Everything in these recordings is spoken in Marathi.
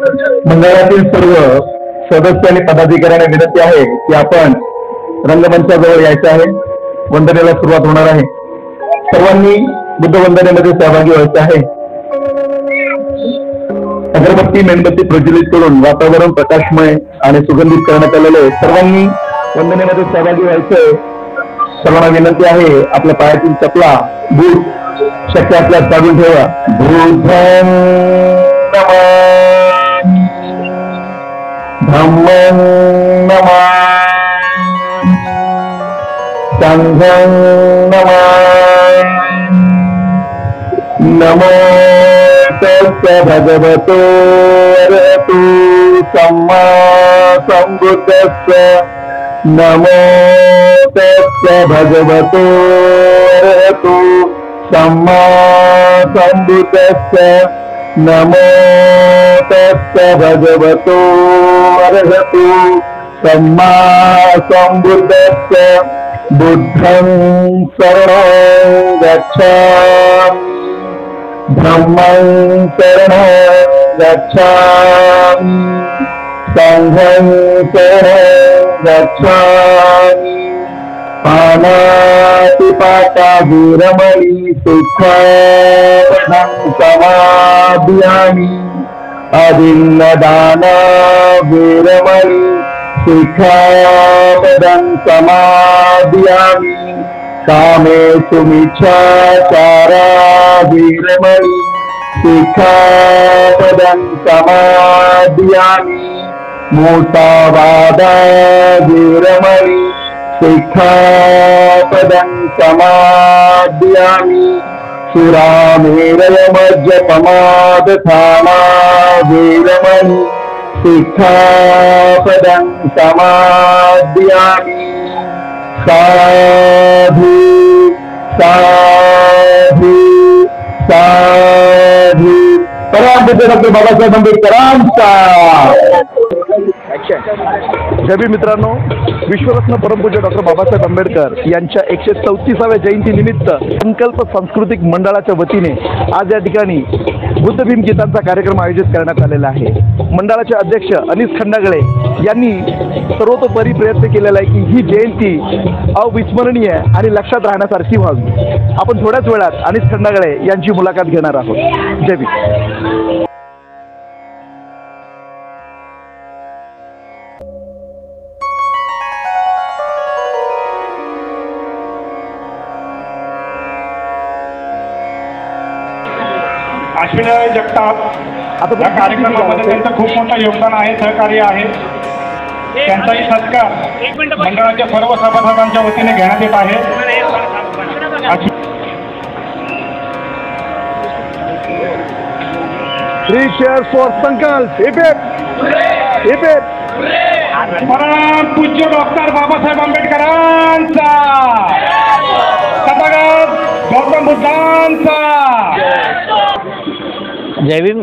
मंडळातील सर्व सदस्य आणि पदाधिकाऱ्यांना विनंती आहे की आपण रंगमंचाजवळ यायचं आहे. वंदनेला सुरुवात होणार आहे. सर्वांनी बुद्ध वंदनेमध्ये सहभागी व्हायचं आहे. अगरबत्ती मेणबत्ती प्रज्वलित करून वातावरण प्रकाशमय आणि सुगंधित करण्यात आलेले आहे. सर्वांनी वंदनेमध्ये सहभागी व्हायचंय. सर्वांना विनंती आहे आपल्या पायातील चपला बूट शक्य असल्यास काढून ठेवा. बुद्धं नमामि धम्मं नमामि संघं नमामि. नमो तस्य भगवतो अरहतो सम्मा सम्बुद्धस्य. नमो तस्य भगवतो अरहतो सम्मा सम्बुद्धस्य. नमो तस्य भगवतो अरहतो सम्मा सम्बुद्धस्य. बुद्धं शरणं गच्छामि धम्मं शरणं गच्छामि संघं शरणं गच्छामि. पानातिपाता विरमणि सुखं समाधियामि. अदिन्नदाना विरमणि सुखं समाधियामि. कामेषु मिच्छाचारा विरमणि सुखं समाधियामि. मूसावादा विरमणि शिक्षापदं समादयामि. सुरामेरयमज्जपमादथाना विरमणि शिक्षापदं समादयामि. साधु साधु साधु. परमपूज्य डॉक्टर बाबासाहेब आंबेडकरांचा. जय भीम मित्रांनो, विश्वरत्न परमपूज्य डॉक्टर बाबासाहेब आंबेडकर यांच्या 134व्या जयंतीनिमित्त संकल्प सांस्कृतिक मंडळाच्या वतीने आज या ठिकाणी बुद्ध भीम गीतांचा कार्यक्रम आयोजित करण्यात आलेला आहे. मंडळाचे अध्यक्ष अनिस खंडागळे यांनी सर्वतोपरी प्रयत्न केलेला आहे की ही जयंती अविस्मरणीय आणि लक्षात राहण्यासारखी व्हावी. आपण थोड्याच वेळात अनिस खंडागळे यांची मुलाखत घेणार आहोत. जय भीम. अश्विनी जगताप या कार्यक्रमामध्ये त्यांचं खूप मोठं योगदान आहे, सहकार्य आहे. त्यांचाही सत्कार मंडळाच्या सर्व सभासदांच्या वतीने घेण्यात येत आहे. थ्री चेअर्स फॉर संकल्प. परम पूज्य डॉक्टर बाबासाहेब आंबेडकरांचा, तथागत गौतम बुद्धांचा. जय भीम.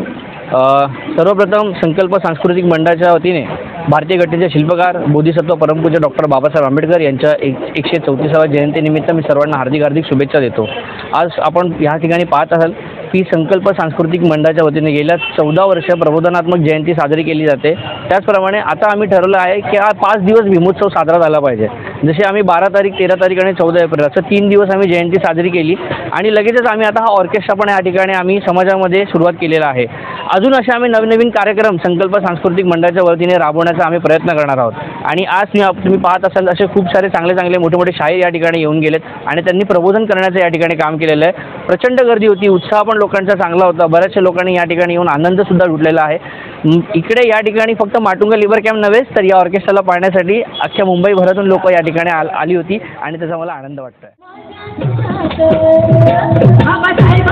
सर्वप्रथम संकल्प सांस्कृतिक मंडळाच्या वतीने भारतीय घटनेचे शिल्पकार बोधिसत्व परमपूज्य डॉक्टर बाबासाहेब आंबेडकर यांच्या 134व्या जयंतीनिमित्त मी सर्वांना हार्दिक शुभेच्छा देतो. आज आपण ह्या ठिकाणी पाहत असाल की संकल्प सांस्कृतिक मंडळाच्या वतीने गेल्या 14 वर्ष प्रबोधनात्मक जयंती साजरी केली जाते. त्याचप्रमाणे आता आम्ही ठरवलं आहे की हा 5 दिवस भीमोत्सव साजरा झाला पाहिजे. जसे आम्ही 12 तारीख 13 तारीख आणि 14 एप्रिल असं 3 दिवस आम्ही जयंती साजरी केली आणि लगेचच आम्ही आता हा ऑर्केस्ट्रा पण या ठिकाणी आम्ही समाजामध्ये सुरुवात केलेला आहे. अजून असे आम्ही नवीन कार्यक्रम संकल्प सांस्कृतिक मंडळाच्या वतीने राबवण्याचा आम्ही प्रयत्न करणार आहोत. आणि आज तुम्ही पाहत असाल असे खूप सारे चांगले मोठे शाहीर या ठिकाणी येऊन गेलेत आणि त्यांनी प्रबोधन करण्याचं या ठिकाणी काम केलेलं आहे. प्रचंड गर्दी होती, उत्साह पण लोकांचा चांगला होता. बऱ्याचशा लोकांनी या ठिकाणी येऊन आनंदसुद्धा लुटलेला आहे. इकडे या ठिकाणी फक्त माटुंगा लिबर कॅम्प नव्हेच तर या ऑर्केस्ट्राला पाहण्यासाठी अख्ख्या मुंबईभरातून लोक या ठिकाणी आली होती आणि त्याचा मला आनंद वाटतोय. बाबासाहेब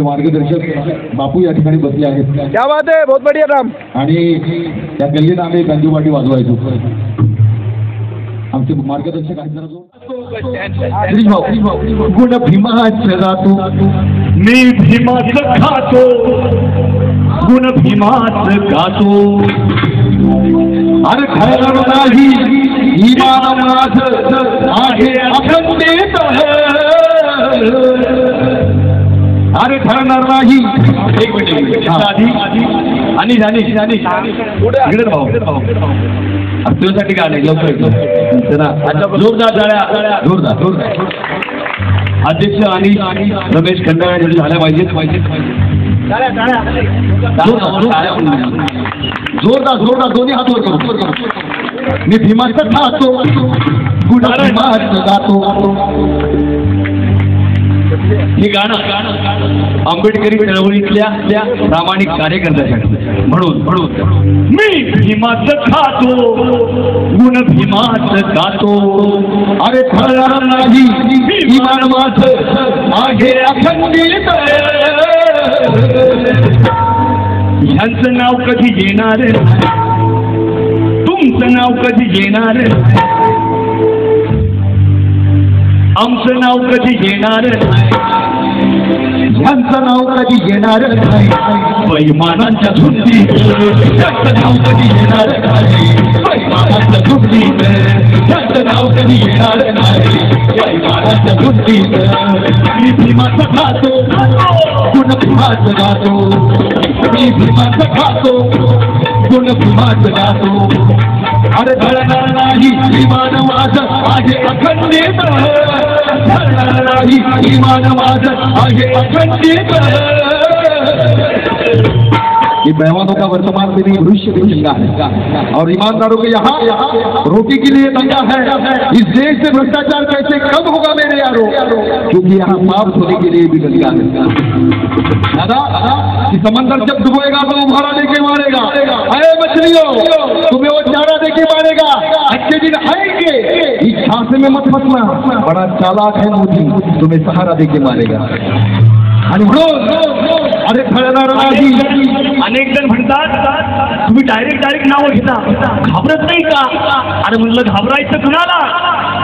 आमचे मार्गदर्शक बापू या ठिकाणी बसले आहेत क्या बात आहे, बहुत बढिया राम. आणि त्या गल्लीत आम्ही गांधीवाटी वाजवायचो. आमचे मार्गदर्शक आहेत जरा जो श्री भाऊ गुण भीमाच गातो मी भीमाच खातो गुण भीमाच गातो अरे खरं नाही इमान माझं आहे अखंडित अरे ठरणार नाही. एक मिनिट आणि जाणे तुझ्यासाठी गाणे लवकर जोरदार टाळ्या जोरदार. अध्यक्ष आणि रमेश खंडाळा यांनी झाल्या पाहिजेत. जोरदार दोन्ही हात वर करू. मी भीमाचं खातो गुण भीमाचं गातो. हे गाणं आंबेडकरी चळवळीतल्या प्रामाणिक कार्यकर्त्यासाठी म्हणून मी भीमाच खातो गुण भीमाच गातो. अरे ठरणार नाही इमान माझं आहे अखंडित. ह्यांचं नाव कधी येणार तुमचं नाव कधी येणार आमचं नाव कधी येणार ह्यांचं नाव कधी येणार नाही. बैमानांच्या धुंदीत ह्यांचं नाव कधी येणार नाही. बैमानाच्या धुंदीत ह्यांचं नाव कधी येणार नाही. बैमानाच्या धुंदीत मी भीमाचं खातो गुण भीमाचं गातो. मी भीमाचं खातो गुण भीमाचं गातो. अरे घडणार नाही इमान माझं आहे अखंडित. घडणार नाही इमान माझं आहे अखंडित. ये मेहमानों का वर्तमान में नहीं भविष्य भी चंगा है और ईमानदारों के यहाँ रोटी के लिए दंगा है. इस देश से भ्रष्टाचार कैसे कम होगा मेरे यारों, क्योंकि यहाँ पाप होने के लिए भी दंगा है. दादा कि समंदर जब डुबोएगा तो उभारा देके मारेगा. अरे मछलियों तुम्हें वो चारा देके मारेगा. अच्छे दिन आएंगे इस झांसे में मत फंसना. बड़ा चालाक है मोदी तुम्हें सहारा देके मारेगा. आणि म्हणून अरे ठरणार नाही. अनेक जण म्हणतात तुम्ही डायरेक्ट नाव घेता घाबरत नाही का. अरे म्हणलं घाबरायचं कुणाला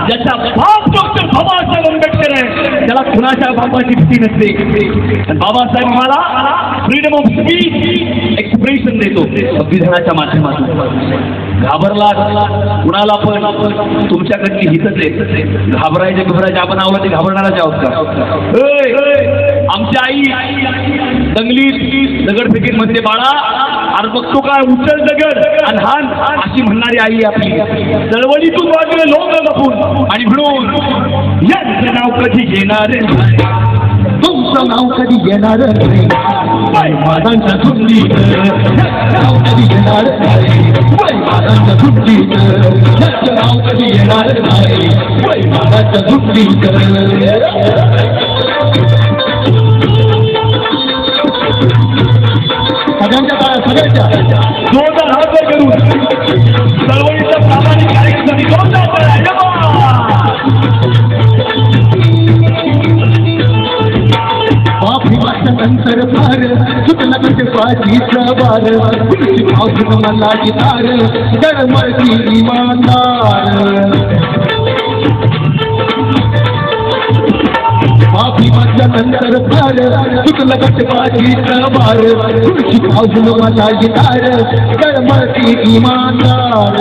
ज्याचा बाप डॉक्टर बाबासाहेब आंबेडकर आहे त्याला कुणाच्या बापाची भीती नसते. बाबासाहेब मला फ्रीडम ऑफ स्पीच एक्सप्रेशन देतो संविधानाच्या माध्यमातून. घाबरला कुणाला पण तुमच्याकडची हितच आहे. घाबरायचे आपण आवलं ते घाबरणाराच आहोत का. आमची आई दंगलीत दगडफेकीमध्ये बाळा अरे बघतो काय उचल दगड आणि हान अशी म्हणणारी आई आपली. चळवळीतून वाजले लोक लपून आणि म्हणून यांचं नाव कधी येणार तुमचं नाव कधी येणार नाही. बैमानांच्या धुंदीत नाव कधी येणार नाही. बैमानांच्या धुंदीत याचं नाव कधी येणार नाही. बैमानांच्या धुंदीत सगळ्यांच्या जोरदार हात करून चळवळीचा प्रामाणिक कार्यक्रम भीमाच्या नंतर फार सुटला कसे पाठीचा वार. पावसून मला गितार गरमळती इमानदार. भीमाच्या नंतर फार सुटला कसे पाठीचा वार. पावसून मला गितार गरमळती इमानदार.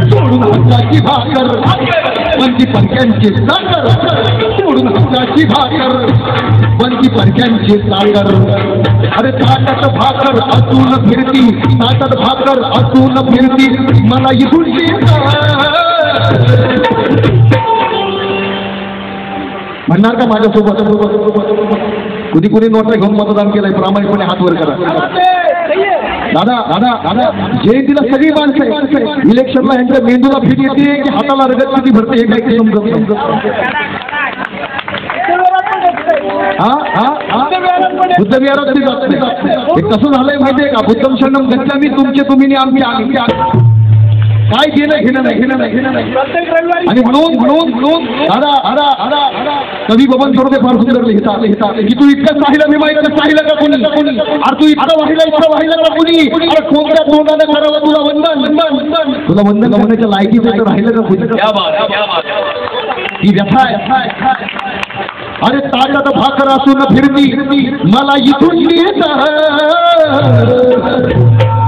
सोडून हाताची भाकर बंदी परक्यांची साखर. सोडून हाताची भाकर बंदी परक्यांची साखर. अरे ताटात भाकर असून फिरती ताटात भाकर असून फिरती मला इथून म्हणणार का माझ्यासोबत. कुणी कुणी नोटा घेऊन मतदान केलंय प्रामाणिकपणे हात वर करा. दादा जयंतीला सगळी माणसं इलेक्शनला यांच्या मेंदूला फिट येते की हाताला रगत किती भरते हे काही समजत. बुद्ध विहारात कसं झालंय माहितीये का. बुद्धम शरणम गच्छामी तुमचे तुम्ही आम्ही काय घेणं नाही. आणि म्हणून दादा कवी बबन सरोदे फार सुंदर लिहितात की तू इतकं साहिला मी माहिती साहिला का कोणी अरे तू इतकं वाहिला का कोणी अरे कोणत्या तोंडाने करावं तुला वंदन होण्याच्या लायकीचं तर राहिलं का कोणी ही व्यथा आहे. अरे ताटात भाकर असून फिरती मला इथून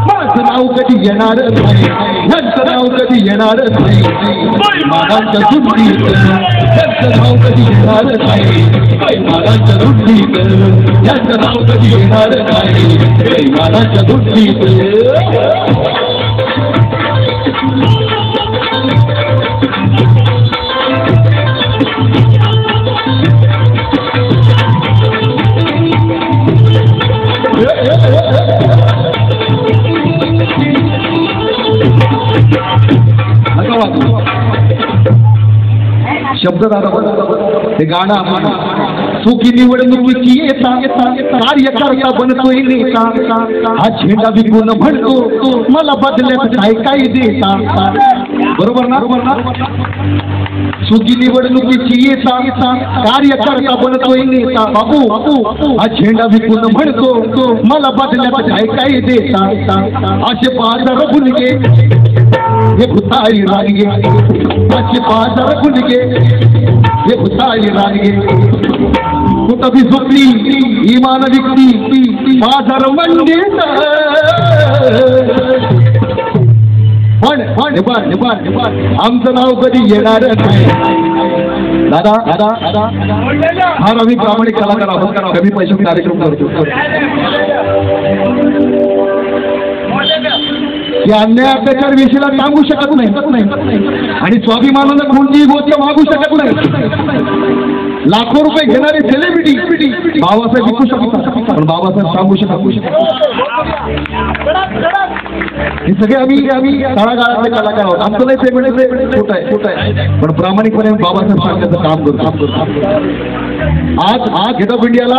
माझं नाव कधी येणार नाही, ह्यांचं नाव कधी येणार नाही, बैमानांच्या सुट्टीत ह्यांचं नाव कधी येणार नाही, बैमानांच्या सुट्टीत ह्यांचं नाव कधी येणार नाही, बैमानांच्या सुट्टीत. शब्द हे गाणं चुकी निवडणुकीची येता कार्यकर्ता बनतोय नेता, हा झेंडा विकून म्हणतो मला बदल्यात काय देता. बरोबर ना? चुकी निवडणुकीची येता कार्यकर्ता बनतोय नेता, बाबू हा झेंडा विकून म्हणतो मला बदल्यात काय देता. असे बाजार गुलगे हे भुतारी रानगे, असे बाजार गुलगे हे भुतारी रानगे, कुठं बी झोपली इमान विकती बाजार मंडीत. पण आमचं नाव कधी येणार नाही. दादा फार आम्ही प्रामाणिक कलाकार आहोत, कमी पैशात कार्यक्रम करतो. या अन्याय अत्याचार विषयाला सांगू शकत नाही आणि स्वाभिमानानं कोणतीही गोष्ट मागू शकत नाही. लाखो रुपये घेणारे सेलिब्रिटी बाबासाहेब विकू शकतात, पण बाबासाहेब सांगू शकत. हे सगळे आम्ही तळागाळातले कलाकार आहोत. आमचं नाही पेमेंट छोट आहे, पण प्रामाणिकपणे बाबासाहेब सांगण्याचं काम करतो. आज गेट ऑफ इंडियाला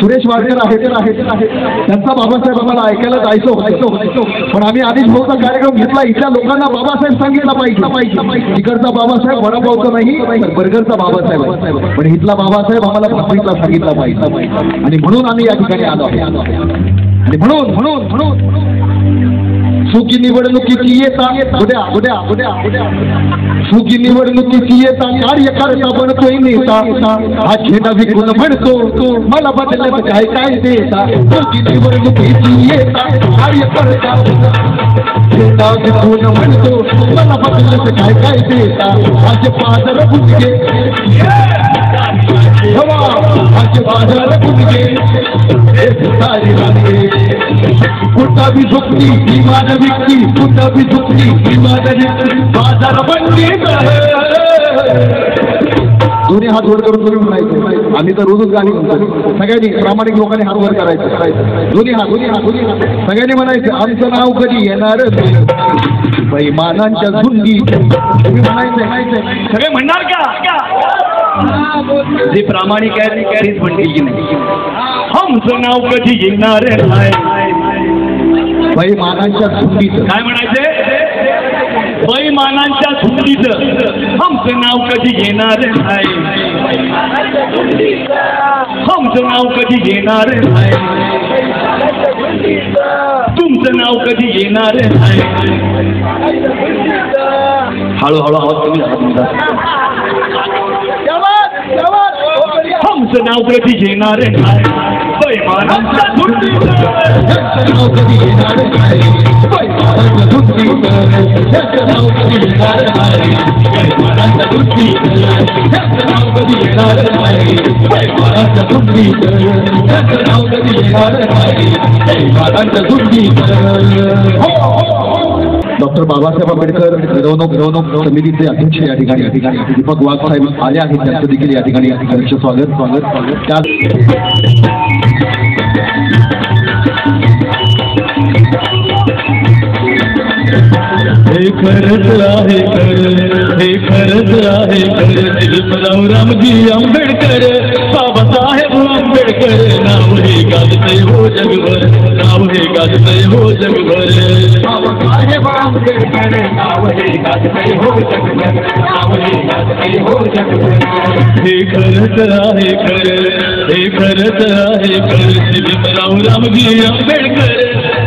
सुरेश वाडकर आहेत, त्यांचा बाबासाहेब आम्हाला ऐकायला जायचं होतं, पण आम्ही आधीच भाऊचा कार्यक्रम घेतला. इथल्या लोकांना बाबासाहेब सांगितला पाहिजे. इकडचा बाबासाहेब वडापावचा नाही, बर्गरचा बाबासाहेब, पण इथला बाबासाहेब आम्हाला भाकरीतला सांगितला पाहिजे. आणि म्हणून आम्ही या ठिकाणी आलो आहोत. आणि म्हणून चुकी निवडणुकीची येता चुकी निवडणुकीची येता कार्यकर्ता बनतोय नेता, हा झेंडा विकून म्हणतो मला बदल्यात काय देता. चुकी निवडणुकीची येता कार्यकर्ता झेंडा विकून म्हणतो मला बदल्यात काय देता. आज बाजार गुलगे आज बाजार गुलगे हे भुतारी रानगे, कुठं बी झुकली इमान विकती, कुठं बी झुकली इमान विकती बाजार मंडीत. दोन्ही हात वर करून तुम्ही म्हणायचं. आम्ही तर रोजच गाणी म्हणतो. सगळ्यांनी प्रामाणिक लोकांनी हात वर करायचं. दोन्ही हात सगळ्यांनी म्हणायचं आमचं नाव कधी येणार बैमानांच्या झुंडी. तुम्ही म्हणायचं सगळे म्हणणार का? जे प्रामाणिक आहे तेच म्हणतील की नाही आमचं नाव कधी येणार नाही. बैमानांच्या झुंडीत काय म्हणायचे? बैमानांच्या झुंडीत आमचं नाव कधी येणार नाही, आमचं नाव कधी येणार नाही, तुमचं नाव कधी येणार नाही. हळूहळू आवाज कमी झाला. आमचं नाव कधी येणार नाही, बैमानांच्या झुंडीत नाव कधी येणार नाही, बैमानांच्या झुंडीत नाव कधी येणार नाही, बैमानांच्या झुंडीत नाव कधी येणार नाही, बैमानांच्या झुंडीत नाव कधी येणार नाही, बैमानांच्या झुंडीत. डॉक्टर बाबासाहेब आंबेडकर मिरवणूक समितीचे अध्यक्ष या ठिकाणी दीपक वाघ साहेब आले आहेत. त्यांचं देखील या ठिकाणी अध्यक्ष स्वागत. हे खरंच आहे शिल्पराव रामजी आंबेडकर, बाबासाहेब आंबेडकर. आंबेडकर नाव हे गाजतय हो जगभर नाव हे गाजतय हो जगभर बाबासाहेब आंबेडकर नाव हे गाजतय हो जगभर नाव हे गाजतय हो जगभर हे खरंच आहे खरं हे खरंच आहे खरं भीमराव रामजी आंबेडकर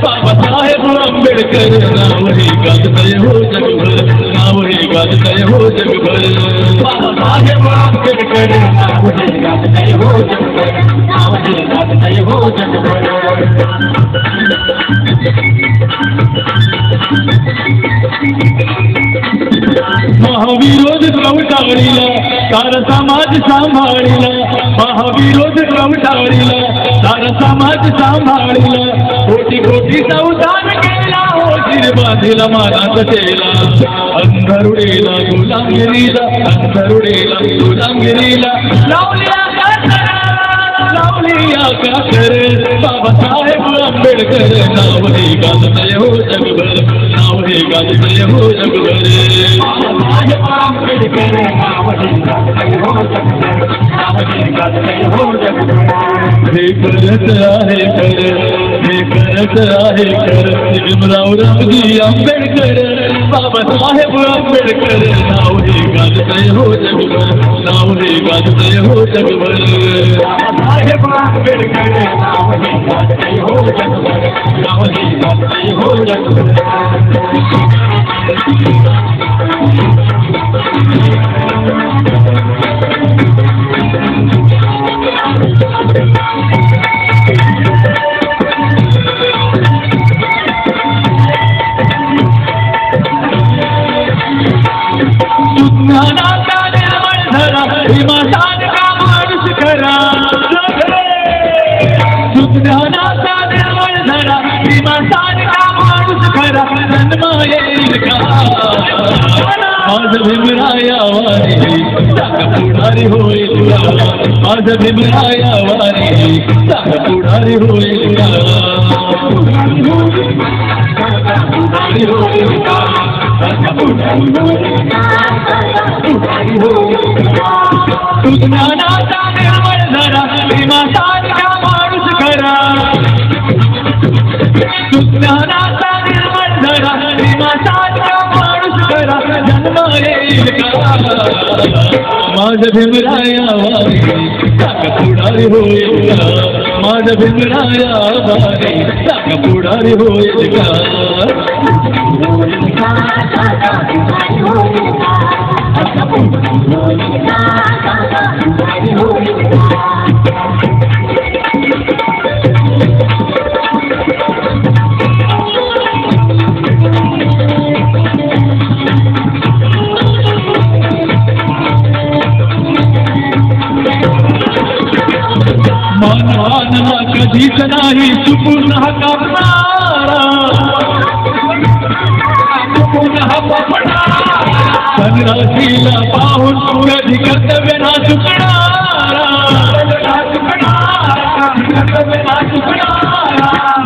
बाबासाहेब आंबेडकर नाव हे गाजतय हो जगभर नाव हे गाजतय हो जगभर बाबासाहेब आंबेडकर नाव हे गाजतय हो जगभर नाव हे गाजतय हो जगभर महाविरोध प्रवटाळीला सारा समाज सांभाळीला महाविरोध प्रवटाळीला सारा समाज सांभाळीला कोटी कोटी संधान केला हो शिरबाधीला मानाचा केला अंधरुडीला गुलामगिरीला अंधरुडीला गुलामगिरीला लावल्या का कर बाबासाहेब आंबेडकर नाव हे गाजतय हो जगभर नाव हे गाजतय हो जगभर बाबासाहेब आंबेडकर नाव हे गाजतय हो जगभर नाव हे गाजतय हो जगभर हे खरंच आहे खरं हे खरंच आहे खरं भीमराव रामजी आंबेडकर बाबासाहेब आंबेडकर नाव हे गाजतय हो जगभर नाव हे गाजतय हो जगभर बाबासाहेब आंबेडकर नाव हे गाजतय हो जगभर नाव हे गाजतय हो जगभर ज्ञानाचा निर्मळ धरा हिमासान का माणूस खरा सुज्ञानाचा निर्मळ धरा हिमासान का माणूस खरा जन्म येईल का माझ भीमराया वारी साग पुढारी होईल का माझ भीमराया वारी साग पुढारी होईल का पुढारी होईल का ज्ञानाचा निर्मळ धरा भीमासान का माणूस खरा ज्ञानाचा निर्मळ धरा भीमासान का माणूस खरा जन्म येईल का माझ भीमराया वारी साग पुढारी होईल का माझ भीमराया वारी साग पुढारी होईल का मानवांना कधीच नाही चुकून हकारणारा संघर्षीला पाहून कधी कर्तव्य ना चुकणारा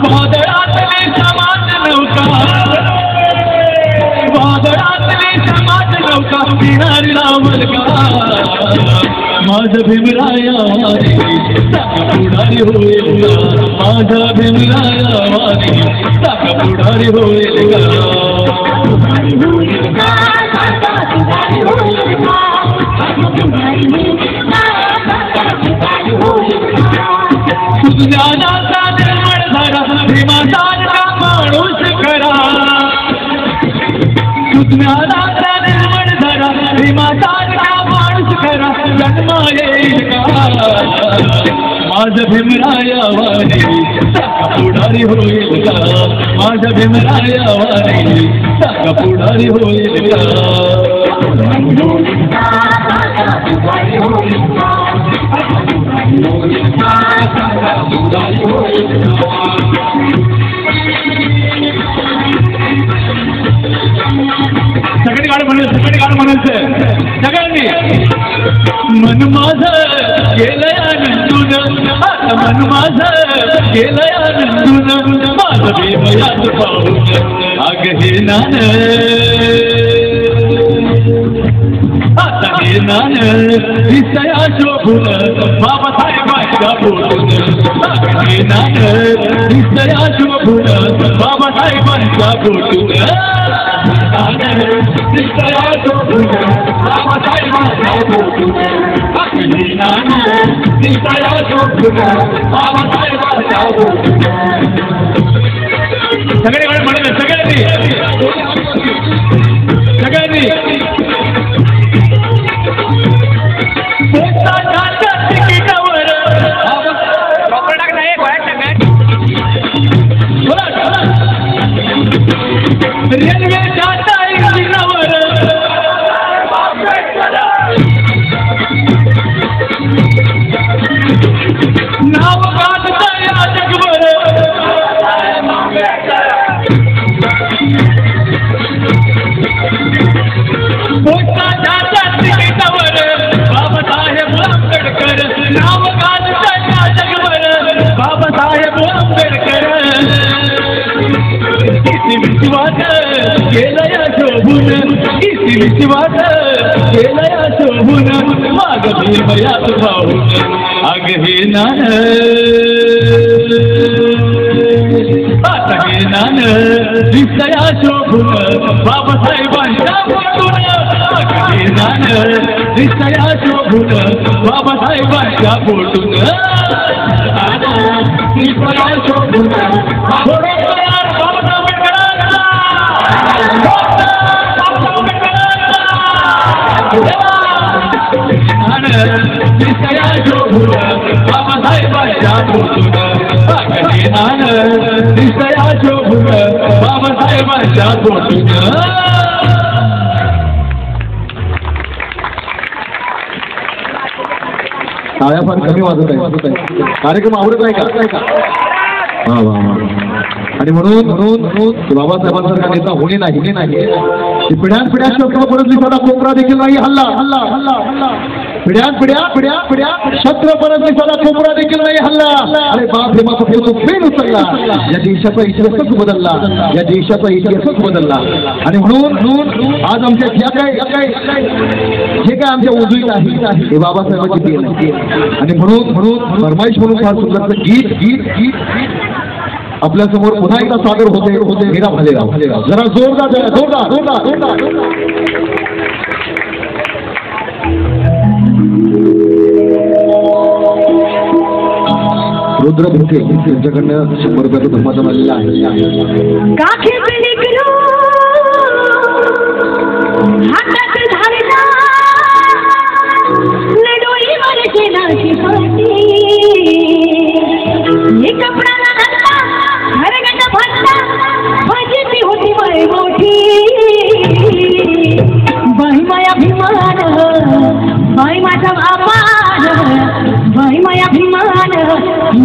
वादळातले समाज नौका वादळातले समाज नौका पिणारी लावल का माझ भीमराया वारी साग पुढारी होईल का माझ भीमराया वारी साग पुढारी होईल का ज्ञानाचा निर्मळ धरा भीमासान का माणूस खरा ज्ञानाचा निर्मळ धरा भीमासान का माणूस खरा जन्म येईल का माझ भीमराया वारी साग पुढारी होईल का माझ भीमराया वारी साग पुढारी होईल का सगळी गाणं म्हणायचं सगळ्यांनी मन माझं गेलंय आनंदून आता मन माझं गेलंय आनंदून माझं भीमयात पाहून अग हे नान आता हे नान दिसया शोभून बाबासाहेब माझ्या पोटून लागले नान दिसया शोभून बाबासाहेबांच्या पोटून दिसया शोभून बाबासाहेबांच्या पोटून लागले नान दिसया शोभून बाबासाहेबांच्या पोटून सगळ्यांनी म्हणलं सगळ्यांनी तिकिटावर रेल्वेच्या इंजिनावर नाव गाजतं या जगभर पोस्टाच्या तिकिटावर बाबासाहेब आंबेडकर नाव गाजतं या जगभर बाबासाहेब आंबेडकर विश्वास केलया शोभून विश्वास केलया शोभून माग भीमयात भाऊन अग हे नान आता हे नान दिसया शोभून बाबासाहेबांच्या पोटून अग हे नान दिसया शोभून बाबासाहेबांच्या पोटून दिसया शोभून दिसया शोभून बाबासाहेबांच्या पोटून दिसया शोभून बाबासाहेबांच्या पोटून टाळ्या फार कमी वाजत आहे. कार्यक्रम आवडत नाही का? वा वा वा. आणि म्हणून बाबासाहेबांसारखा नेता होणे नाही पिढ्यानपिढ्या शस्त्र परतली साधा कोपरा देखील नाही हल्ला पिढ्या शस्त्र परतली साधा कोपरा देखील नाही हल्ला. अरे बाप रे बाप तो पेन उचलला. या देशाचा इतिहासच बदलला. या देशाचा इतिहासच बदलला. आणि म्हणून आज आमच्या जे काय आमच्या उजवीत आहे हे बाबासाहेबांची देण आहे. आणि म्हणून फरमाईश म्हणून फार सुंदरचं गीत आपल्या समोर पुन्हा एकदा सादर होते मेरा भालेराव. जरा जोरदार. रुद्र भुके यांच्याकडनं 100 रुपयाचा धर्माचा आलेला आहे. बाई माझा अपान बाई माया भिमान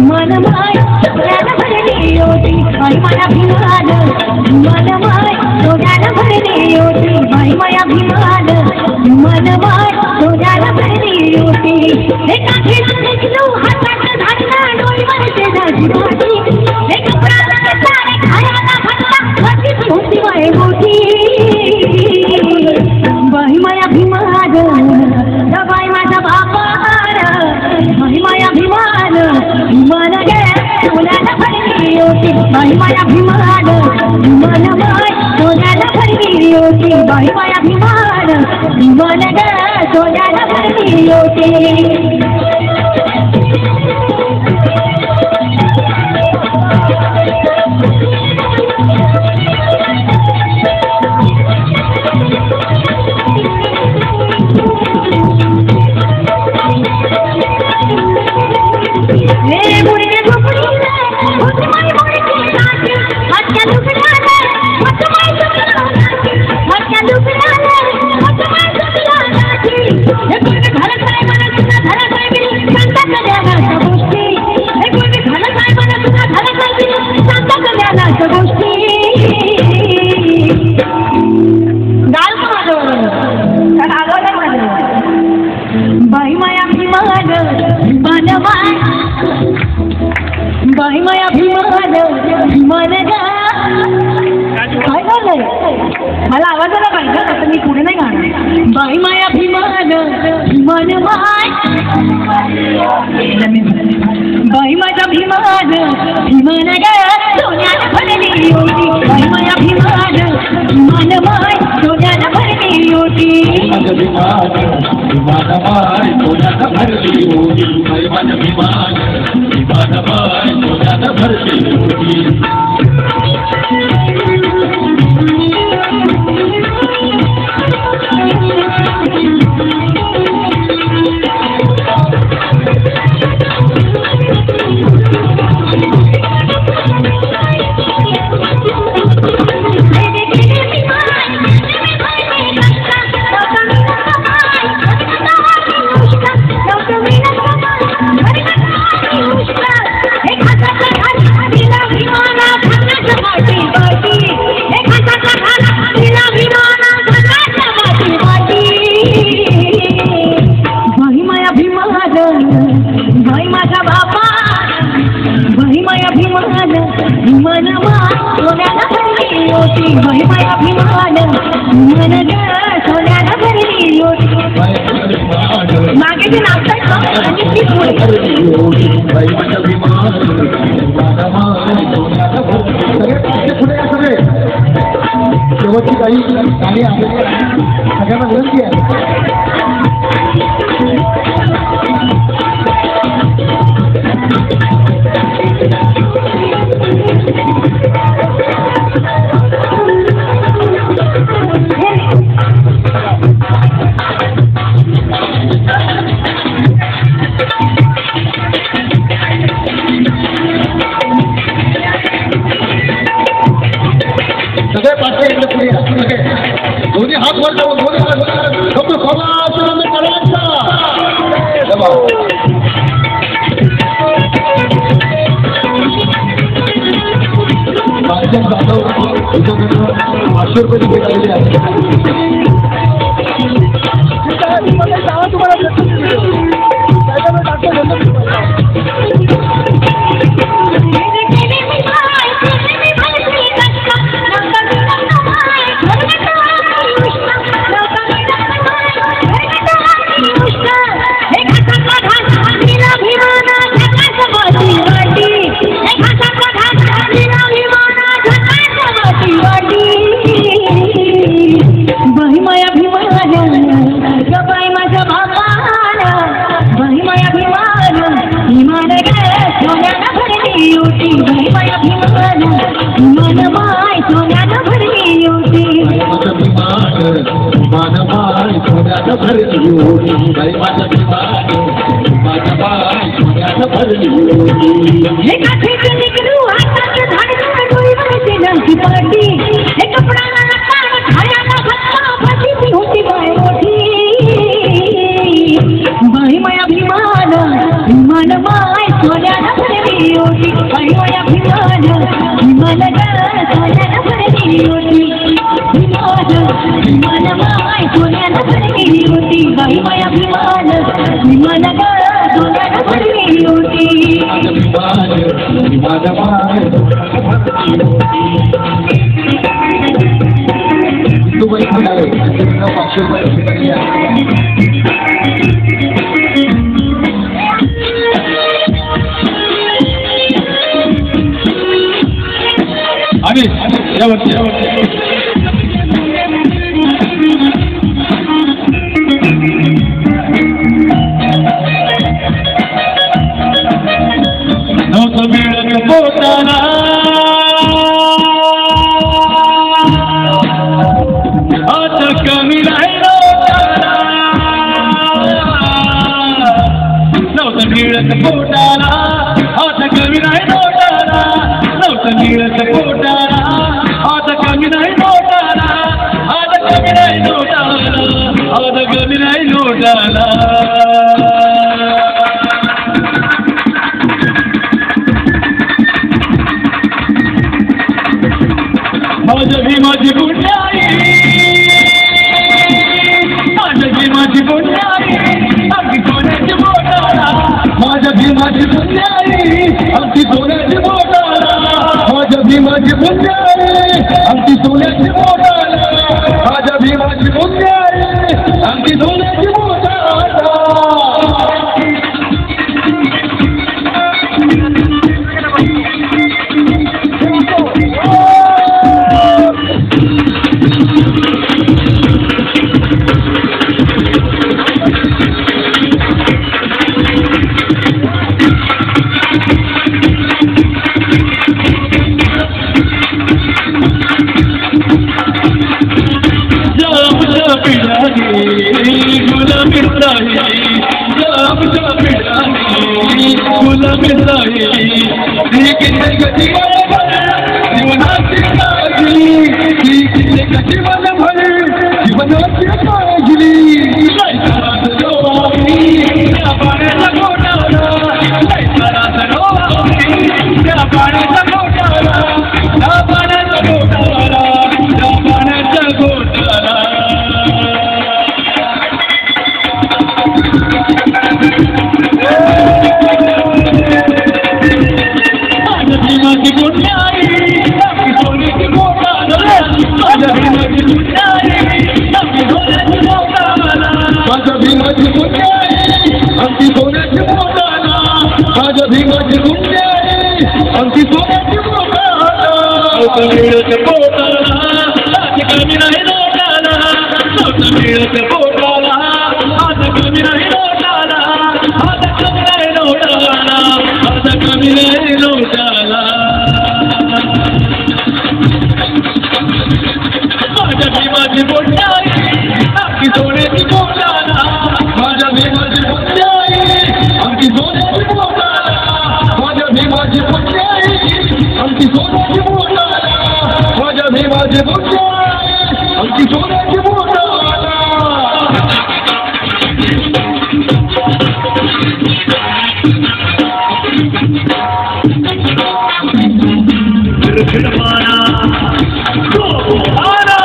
मन माय डोळ्याला भरली होती बाई माया भिमान मन माय डोळ्याला भरली होती बाई माया भिमान मन माय डोळ्याला भरली होती. एका खेळात घेतलो हातात धाडला डोळ्यावरचे दाजी दाजी हे कपडाला सारे खायला घातला वाटीत होती बाई मोठी बाई माया भिमान बाई माझा बापान बाई माया भिमान मन गे डोळ्याला भरली होती बाई माया भिमान मन माय डोळ्याला भरली होती बाई माया भिमान मन गे डोळ्याला भरली होती. बाई माया भिमान मन गा काय झालंय मला आवाज आला पाहिजे आता मी पुढे नाही पुढे गाणं बाई माया भीमान भीमान माय बाई माझा भीमान भीमान ग सोन्यानं भरली ओटी बाई माया भीमान भीमान माय सोन्यानं भरली ओटी बाई माझा बापा बाई माया भीमान भीमान सोन्याला भरली ओटी बाई माया भीमान भीमान ग सोन्याला भरली ओटी मागे जे नाचतात ना आणि ती पुढे शेवटची काही गाणी आहेत सगळ्यांना विनंती आहे. सगळे पाठवे इकडे पुढे या सगळे दोन्ही हात वर जाऊन दोन्ही डॉक्टर बाबासाहेब जाधव यांच्याकडनं 500 रुपये तिकीट आलेले आहे. भीमाची पुण्याई गुलाबी राही आमच्या पिढ्यानी गुलाबी राही किती गती जीवनाची काळजी किती गती मन भरे जीवनाची काळजी नाही करात रोवावी त्या पाण्याचा घोटाळा नाही करात रोवावी त्या पाण्याचा घोटाळा त्या पाण्याचा घोटाळा त्या पाण्याचा घोटाळा भीमाची गुन्हारी सोन्याची घोटाळा माझ्या भीमाची गुन्हारी सोन्याची घोटाळा माझ्या भीमाची गुन्हारी आमची सोन्याची घोटाळा माझ्या भीमाची गुन्हारी आमची सोन्याची घोटाळा मिळत घोटाळा आज कमी नाही घोटाळा मिळत घोटाळा आज कमी नाही घोटाळा आज कमी नाही घोटाळा आज कमी नाही घोटाळा माझ्या भीमाची गुन्हारी आमची सोन्याची घोटाळा माझ्या भीमाची गुन्हारी आमची सोन्याची घोटाळा माझ्या भीमाची गुन्हारी आमची सोन्याची घोटाळा माझ्या भीमाची गुन्हारी आमची सोन्याची घोटाळा फिरफिरवाना तो आना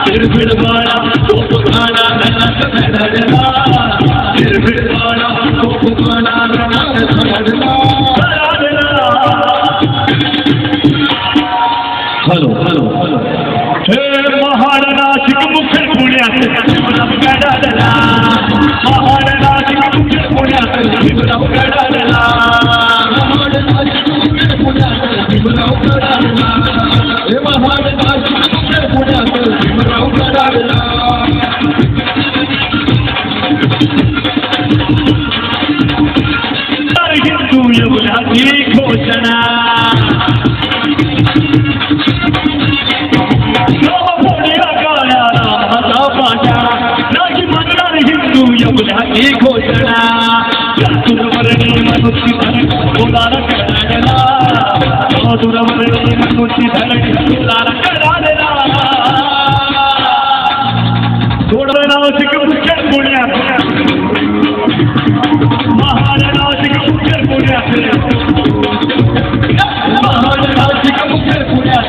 फिरफिरवाना तो गाना नन्नत धडधडला फिरफिरवाना तो गाना नन्नत धडधडला हॅलो हॅलो हे महाराष्ट्र मुख्य पुण्यात गडाला महाराष्ट्र मुख्य पुण्यात गडाला हिंदू युवराची घोषणा नाही म्हणणार हिंदू युवराची घोषणा दुर्वर्णी मनुष्य मुलाला कळालेला दुर्वर्णी मनुष्य मुलाला कळालेला थोडं नाव शिकून पुण्यात महाराष्ट्र मुख्य पुण्यात महाराष्ट्र मुख्य पुण्यात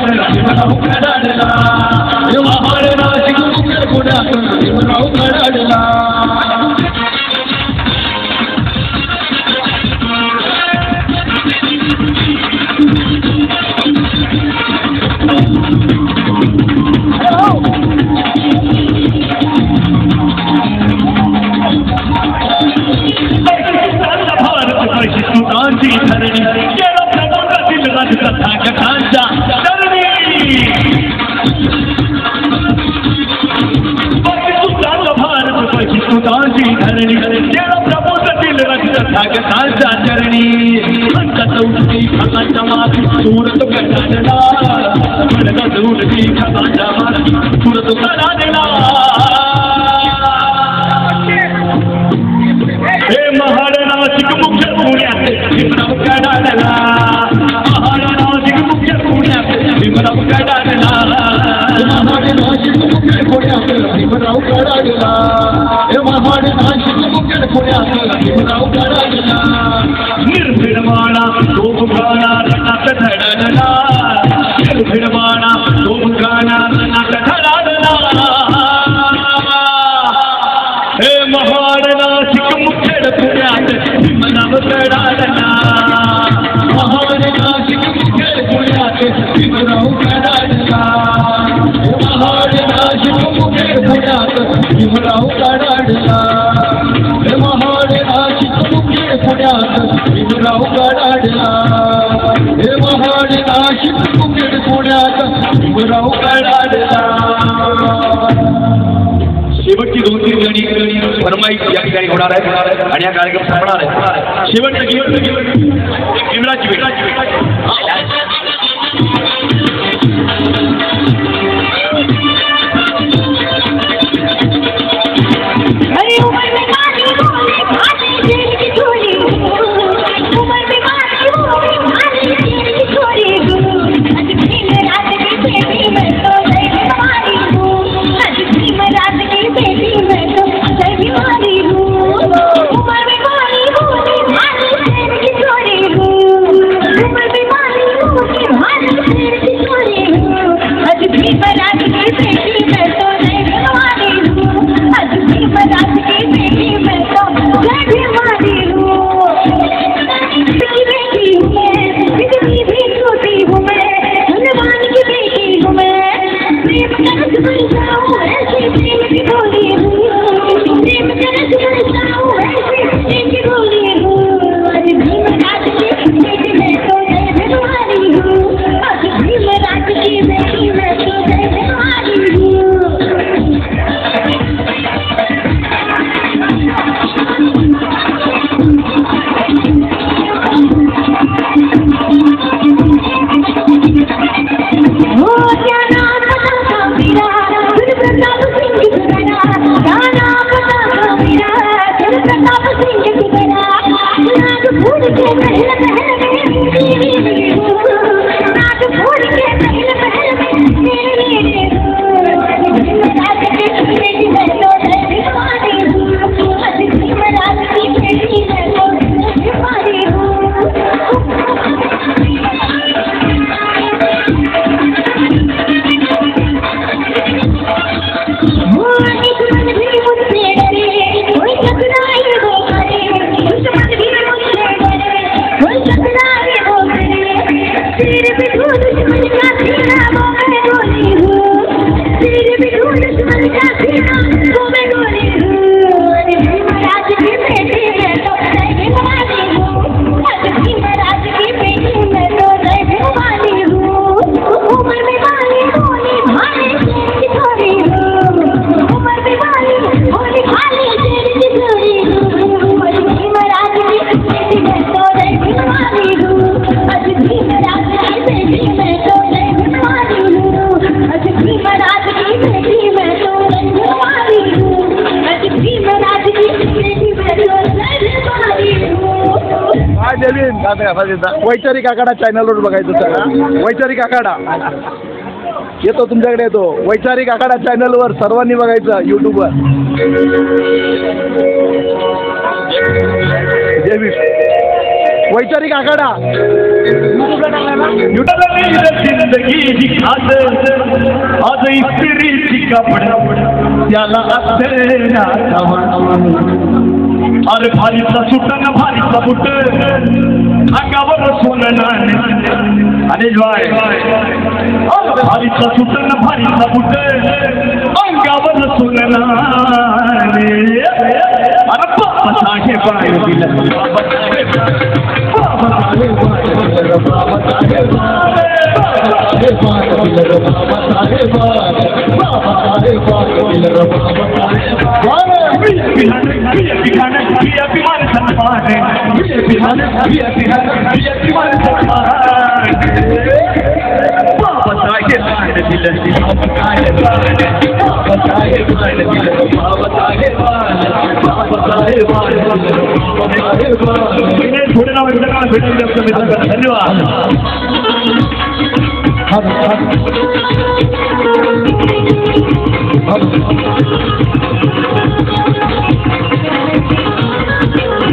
कडाडला महाराष्ट्र मुख्य पुण्यात कडाडला सुतांची धरणी केला प्रबोधातील राजकथा कथांच्या धरणी भारत सुतांची धरणी केला प्रबोधातील राजकथा कथांच्या चरणी चौथी खगांच्या माती सुरत कटाडला चौथी खगांच्या माती सुरत कटाडला हे महाराष्ट्र मुख्य पुण्यात भीमराव कडाडला महाराष्ट्र मुख्य पुण्यात भीमराव कडाडला महाराष्ट्र मुख्य पुण्यात भीमराव कडाडला हे महाराष्ट्र मुख्य पुण्यात भीमराव कडाडला निर्भीडवाणा गोपगाणा रणात धडधडला निर्भीडवाणा गोपगाणा रणात धडधडला हे महाराष्ट्र मुख्य पुण्यात भीमराव कडाडला महाराष्ट्र मुख्य पुण्यात भीमराव कडाडला महाराष्ट्र मुख्य पुण्यात भीमराव कडाडला हे महाराष्ट्र मुख्य पुण्यात भीमराव कडाडला हे महाराष्ट्र मुख्य पुण्यात भीमराव कडाडला शेवटची 2-3 गणी फरमाईश या ठिकाणी होणार आहे आणि हा कार्यक्रम संपणार आहे. शेवटची विमलाची भेट रस बरसाऊं ऐसे प्रेम की गोली हूँ, प्रेम का रस बरसाऊं ऐसे प्रेम की गोली हूँ। आज भीमराज की बेटी मैं तो जय भवानी हूँ, आज भीमराज की बेटी मैं तो जय भवानी हूँ। क्या नाम पता था मेरा, गुरु प्रताप सिंह सुगना, क्या नाम पता था मेरा, गुरु प्रताप सिंह सुगना। नागपुर के महल महल में तेरे हो, नागपुर के महल महल में तेरे हो। भीमराज की बेटी मैं तो जय भवानी हूँ, आज भीमराज की बेटी मैं तो जय भवानी हूँ। दुश्मन भी मुझसे डरे, कोई टकराए वो करे, दुश्मन भी मुझसे डरे, कोई टकराए वो करे। सिर पे तू दुश्मन का सीना वो मैं गोली हूँ, सिर पे तू दुश्मन का सीना वो मैं गोली हूँ। अरे भीमराज की बेटी मैं तो जय भवानी हूँ, आज भीमराज की बेटी मैं तो जय भवानी हूँ। उम्र में वाली बोली भाले की थोड़ी हूँ, उम्र में वाली बोली भाले की थोड़ी हूँ। आज भीमराज की बेटी मैं तो जय भवानी हूँ, आज भीमराज की बेटी मैं तो जय भवानी हूँ, आज भीमराज की बेटी मैं तो जय भवानी हूँ, आज भीमराज की बेटी मैं तो जय भवानी हूँ। काय नवीन वैचारिक आखाडा चॅनलवर बघायचं सर, वैचारिक आखाडा येतो तुमच्याकडे, येतो वैचारिक आखाडा चॅनलवर सर्वांनी बघायचं यूट्यूबवर. जय भीम. वैचारिक आखाडा जिंदगी ही आज इस्त्रीची कपडा त्याला असेना अरे भारीचा सुटन भारीचा बुट अंगावर सोनं आणि ज्वाय भारीचा सुटन भारीचा बुट अंगावर सोनं अरे बाबा साहेब बाय दिलं बाबा थोडे नाव भेटून धन्यवाद.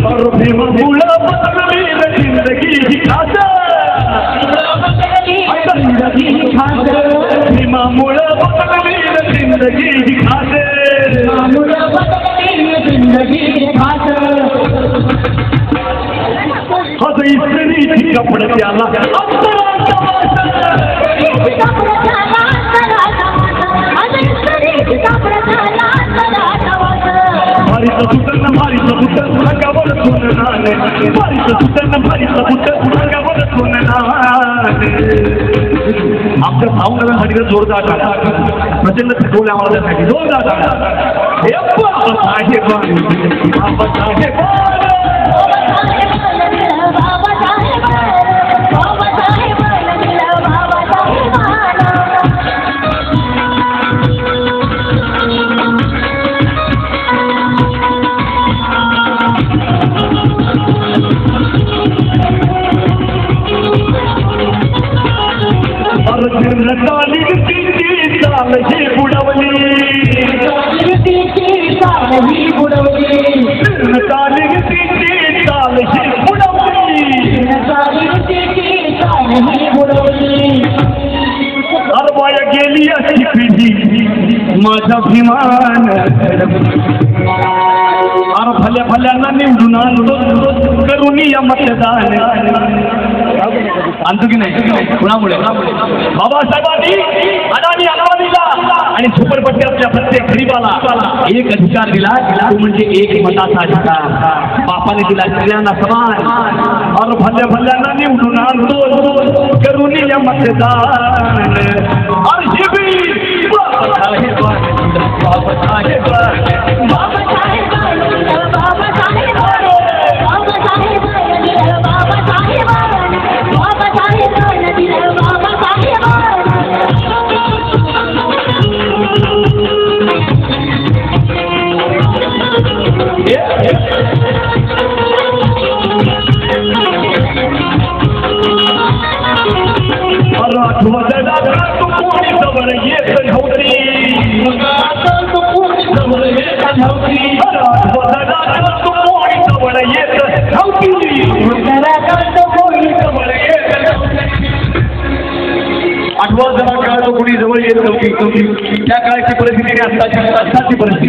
और भीममुळं बदलली जिंदगी ही खास, भीमामुळं बदलली जिंदगी ही खास, हज इस्त्रीची कपडे त्याला भारीचं सुटन भारीचं बुट अंगावर सोनं भारीचं सुटन भारीचं बुट अंगावर सोनं. आमच्या भावनासाठी जोरदार काढा, प्रचंड थकवले आम्हाला जोरदार काढा. ताली चाल ही बुडवली, चाल ही बुडवली, अरवाया गेली अशी पिढी माझा अभिमान. अर भल्या भल्यांना निवडून आणतो करून या मतदान. आणतो की नाही कुणामुळे? बाबासाहेबांनी अडाणी अंबानीला आणि झोपडपट्ट्यातल्या प्रत्येक गरीबाला एक अधिकार दिला तो म्हणजे एक मताचा अधिकार. बापाने दिला सगळ्यांना समान और भल्या भल्यांना निवडून आणतो करून या मतदान. और हे बी बाबासाहेब बाबासाहेब आठवा जरा काळ कोणी जवळ येत नव्हती. त्या काळची परिस्थिती आणि आत्ताची परिस्थिती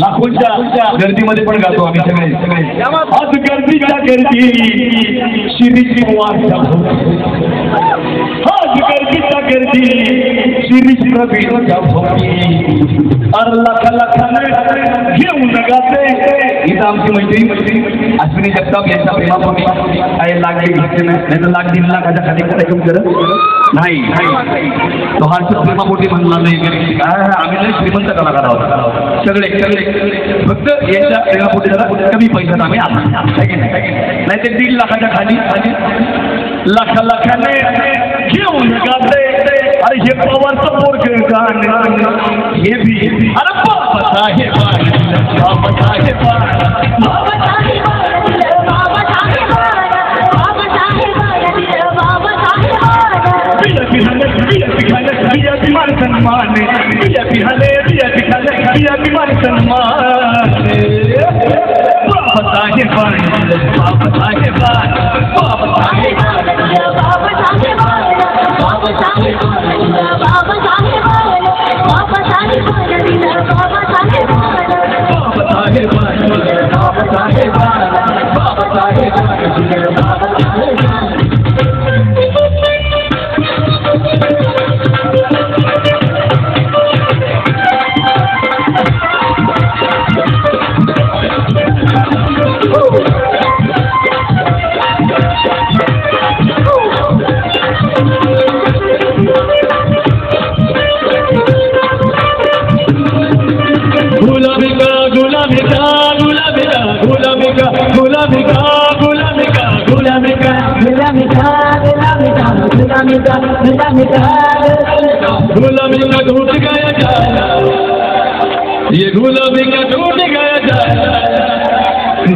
लाखोंच्या गर्दीमध्ये पण गातो आम्ही सगळे. आज गर्दीच्या गर्दी शिरीची वाट, आज गर्दीच्या गर्दी शिरीची घेऊन गाते. इथं आमची मैत्री अश्विनी जगताप यांच्या प्रेमापोटी काय लाख घेतले नाही तर लाख 1.5 लाखाच्या खाली कार्यक्रम करत नाही. तो हर्ष प्रेमापोटी म्हणला नाही. आम्ही नाही श्रीमंत कलाकार आहोत सगळे सगळे. फक्त यांच्या प्रेमापोटी जरा कमी पैशात आम्ही आलो नाही ते 1.5 लाखाच्या खाली लाखाने घेऊन गाते. अरे हे पवारचं पोरग गाणं हे बी अरे बाबासाहेब बाबासाहेब मान सन्मान मान सन्मान बाबासाहेब बाबासाहेब गुलामी का टूट गया जाए, ये गुलामी का टूट गया जाए.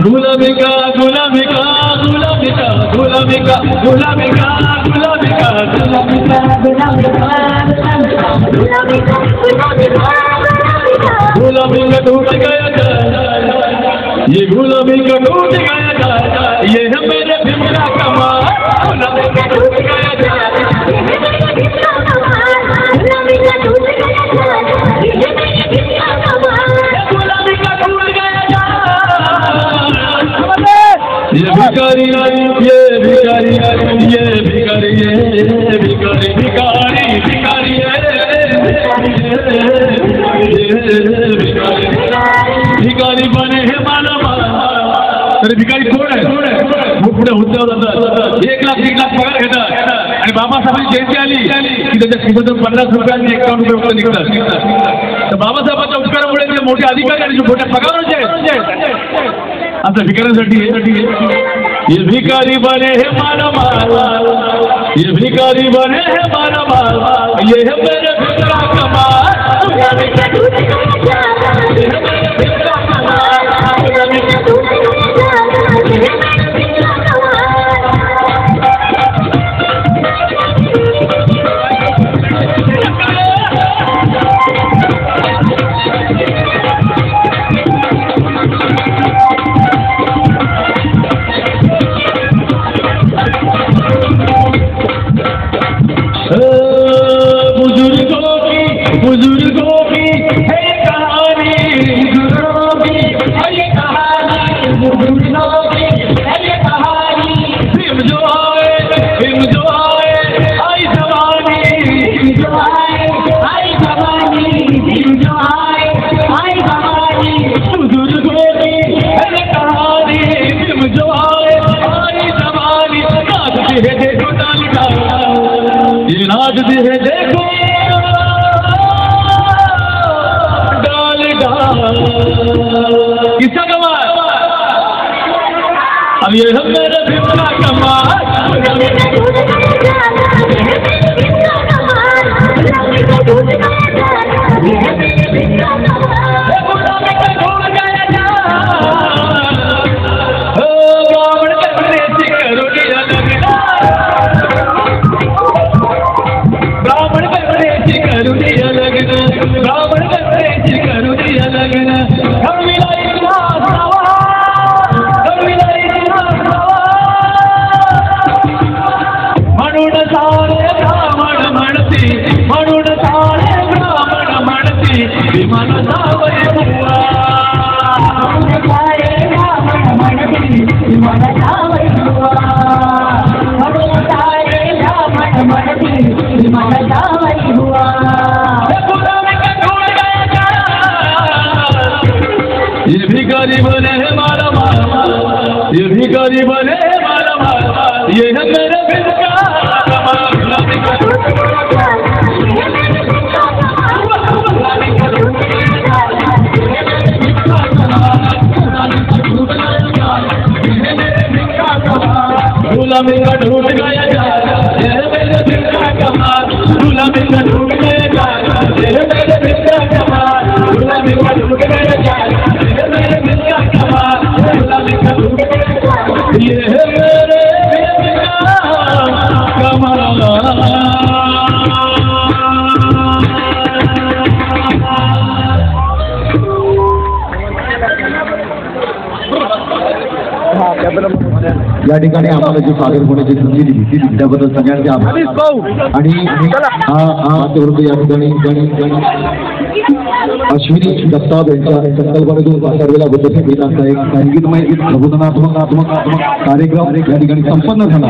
गुलामी का गुलामी का गुलामी का गुलामी का गुलामी का गुलामी का गुलामी का गुलामी का गुलामी का टूट गया जाए, ये गुलामी का टूट गया जाए. ये है मेरे भिमरा कमाल. गुलामी का टूट गया जाए, ये भिखारी ये भिखारी ये भिखारी ये भिखारी भिखारी भिखारी भिखारी बने हे माला तरी भिकारी कोण आहे. पुढे हुद्द्यावर जातात 1 लाख 1 लाख पगार घेतात आणि बाबासाहेबांची जयंती आली की त्याच्या खिशातून 50 रुपयांचे 51 रुपये निघतात. तर बाबासाहेबांच्या उपकारामुळे ते मोठे अधिकारी आणि मोठ्या पगाराचे आहेत. आता भिकाऱ्यांसाठी ये भिकारी बने हे माला माल, ये भिकारी बने हे माला माल. ये है मेरे भिमरा कमाल. बुजुर्गों की है कहानी, बुजुर्गों की है कहानी, बुजुर्गों की है कहानी. भीम जो आए आई जवानी, भीम जो आए आई जवानी. आज भी है देखो डाल डाल किसका कमाल अब ये है मेरे भीम का कमाल ये भी गरीब ने मारा मारा ये भी गरीब ने मारा मारा ये है मेरे भीम का गुलामी का ढूंढ गया जा ये है मेरे भीम का कमाल गुलामी का ढूंढ गया जा ये है मेरे भीम का कमाल गुलामी का ढूंढ गया जा ये है मेरे भीम का कमाल या ठिकाणी आम्हाला जी सादर होण्याची संधी दिली त्याबद्दल सगळ्यांचे आभार आणि माध्यवर्ग या ठिकाणी अश्विनी दत्ताब यांच्या संकल्पनेतून साकारलेला बुद्धभीमांचा एक संगीतमय प्रबोधनात्मक कार्यक्रम या ठिकाणी संपन्न झाला.